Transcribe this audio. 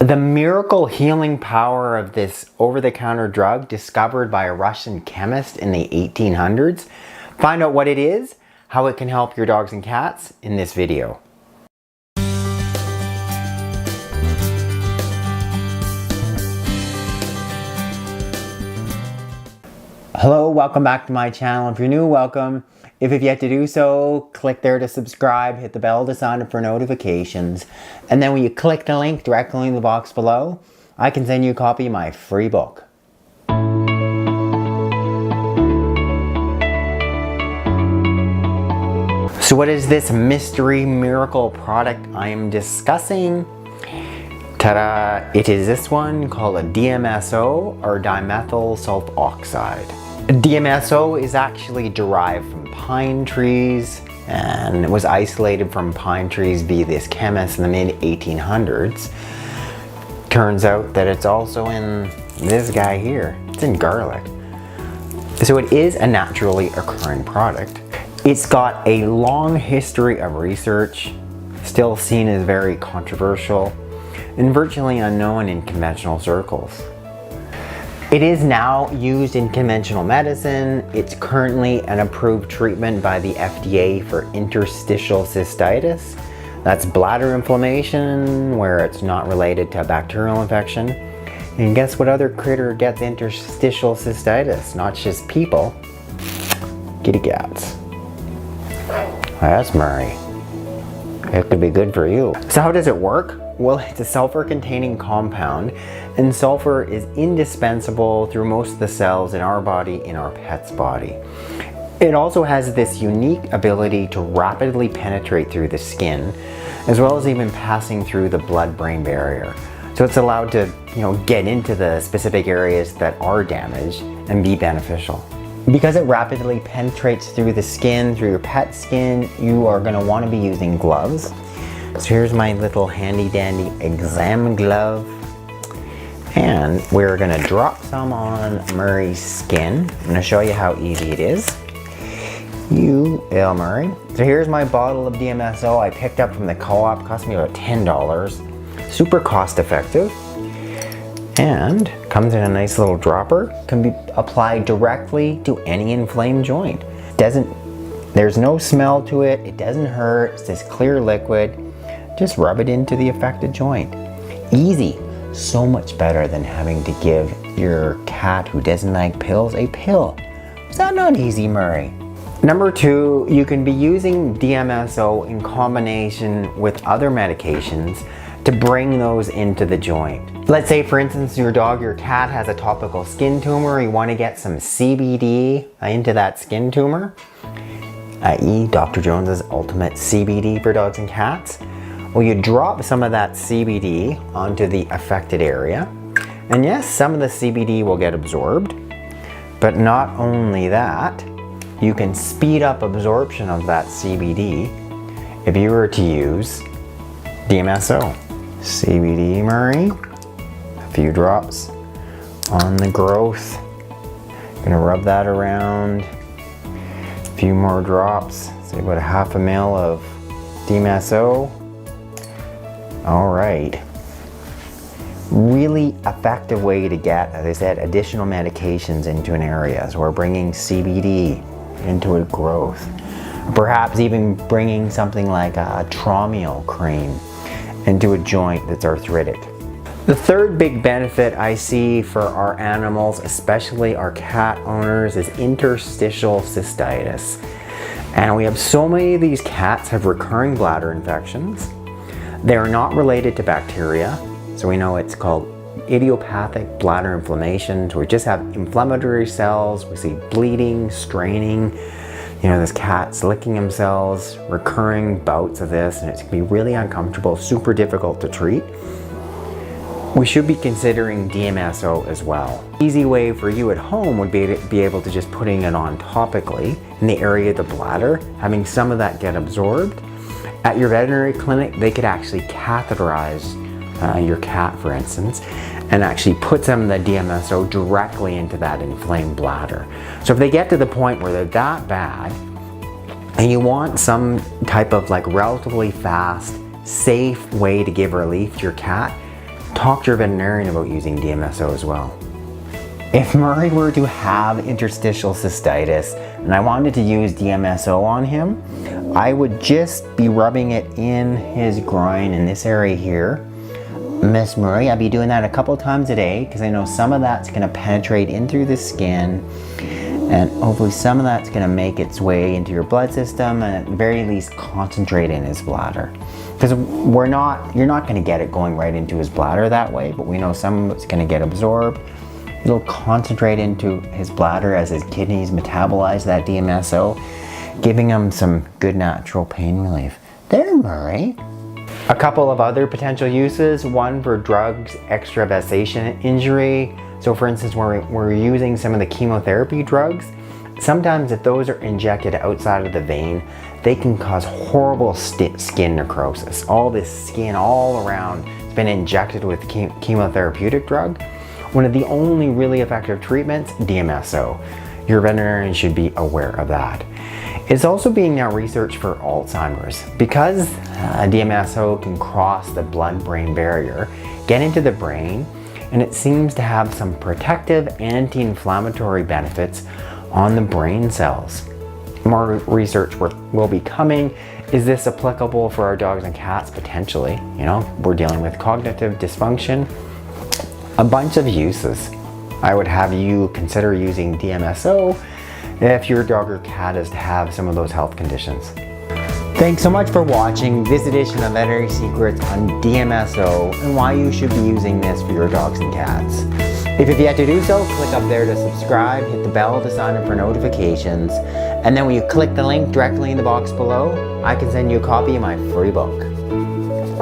The miracle healing power of this over-the-counter drug discovered by a Russian chemist in the 1800s. Find out what it is, how it can help your dogs and cats in this video. Hello, welcome back to my channel. If you're new, welcome. If you've yet to do so, click there to subscribe, hit the bell to sign up for notifications. And then when you click the link directly in the box below, I can send you a copy of my free book. So what is this mystery miracle product I am discussing? Ta-da! It is this one called a DMSO, or dimethyl sulfoxide. DMSO is actually derived from pine trees and it was isolated from pine trees by this chemist in the mid 1800s. Turns out that it's also in this guy here. It's in garlic. So it is a naturally occurring product. It's got a long history of research, still seen as very controversial, and virtually unknown in conventional circles. It is now used in conventional medicine. It's currently an approved treatment by the FDA for interstitial cystitis. That's bladder inflammation where it's not related to a bacterial infection. And guess what other critter gets interstitial cystitis? Not just people, kitty cats. That's Murray. It could be good for you. So how does it work? Well, it's a sulfur-containing compound, and sulfur is indispensable through most of the cells in our body, in our pet's body. It also has this unique ability to rapidly penetrate through the skin, as well as even passing through the blood-brain barrier. So it's allowed to, get into the specific areas that are damaged and be beneficial. Because it rapidly penetrates through the skin, through your pet's skin, you are going to want to be using gloves. So here's my little handy dandy exam glove. And we're going to drop some on Murray's skin. I'm going to show you how easy it is. Murray. So here's my bottle of DMSO I picked up from the co-op. Cost me about $10. Super cost effective. And comes in a nice little dropper. Can be applied directly to any inflamed joint. There's no smell to it. It doesn't hurt. It's this clear liquid. Just rub it into the affected joint. Easy. So much better than having to give your cat who doesn't like pills a pill. Is that not easy, Murray? Number 2, you can be using DMSO in combination with other medications to bring those into the joint. Let's say, for instance, your dog, your cat has a topical skin tumor. You want to get some CBD into that skin tumor, i.e. Dr. Jones's ultimate CBD for dogs and cats. Well, you drop some of that CBD onto the affected area. And yes, some of the CBD will get absorbed. But not only that, you can speed up absorption of that CBD if you were to use DMSO. CBD, Murray. A few drops on the growth. Gonna rub that around. A few more drops. Say about 1/2 ml of DMSO. All right. Really effective way to get, as I said, additional medications into an area. So we're bringing CBD into a growth. Perhaps even bringing something like a Tramiel cream into a joint that's arthritic. The third big benefit I see for our animals, especially our cat owners, is interstitial cystitis. And we have so many of these cats have recurring bladder infections. They're not related to bacteria, so we know it's called idiopathic bladder inflammation. So we just have inflammatory cells, we see bleeding, straining, this cat's licking themselves, recurring bouts of this, and it can be really uncomfortable, super difficult to treat. We should be considering DMSO as well. Easy way for you at home would be to be able to just putting it on topically in the area of the bladder, having some of that get absorbed. At your veterinary clinic, they could actually catheterize your cat, for instance, and actually put some of the DMSO directly into that inflamed bladder. So if they get to the point where they're that bad, and you want some type of relatively fast, safe way to give relief to your cat, talk to your veterinarian about using DMSO as well. If Murray were to have interstitial cystitis and I wanted to use DMSO on him, I would just be rubbing it in his groin in this area here. Miss Murray, I'll be doing that a couple times a day because I know some of that's going to penetrate in through the skin, and hopefully some of that's going to make its way into your blood system and at the very least concentrate in his bladder. Because you're not going to get it going right into his bladder that way, but we know some of it's going to get absorbed. It'll concentrate into his bladder as his kidneys metabolize that DMSO, giving him some good natural pain relief. There, Murray. A couple of other potential uses, one for drugs extravasation injury. So for instance, when we're using some of the chemotherapy drugs, sometimes if those are injected outside of the vein, they can cause horrible skin necrosis. All this skin all around has been injected with chemotherapeutic drug. One of the only really effective treatments, DMSO. Your veterinarian should be aware of that. It's also being now researched for Alzheimer's. Because DMSO can cross the blood-brain barrier, get into the brain, and it seems to have some protective anti-inflammatory benefits on the brain cells. More research will be coming. Is this applicable for our dogs and cats? Potentially. You know, we're dealing with cognitive dysfunction. A bunch of uses. I would have you consider using DMSO if your dog or cat is to have some of those health conditions. Thanks so much for watching this edition of Veterinary Secrets on DMSO and why you should be using this for your dogs and cats. If you've yet to do so, click up there to subscribe, hit the bell to sign up for notifications, and then when you click the link directly in the box below, I can send you a copy of my free book.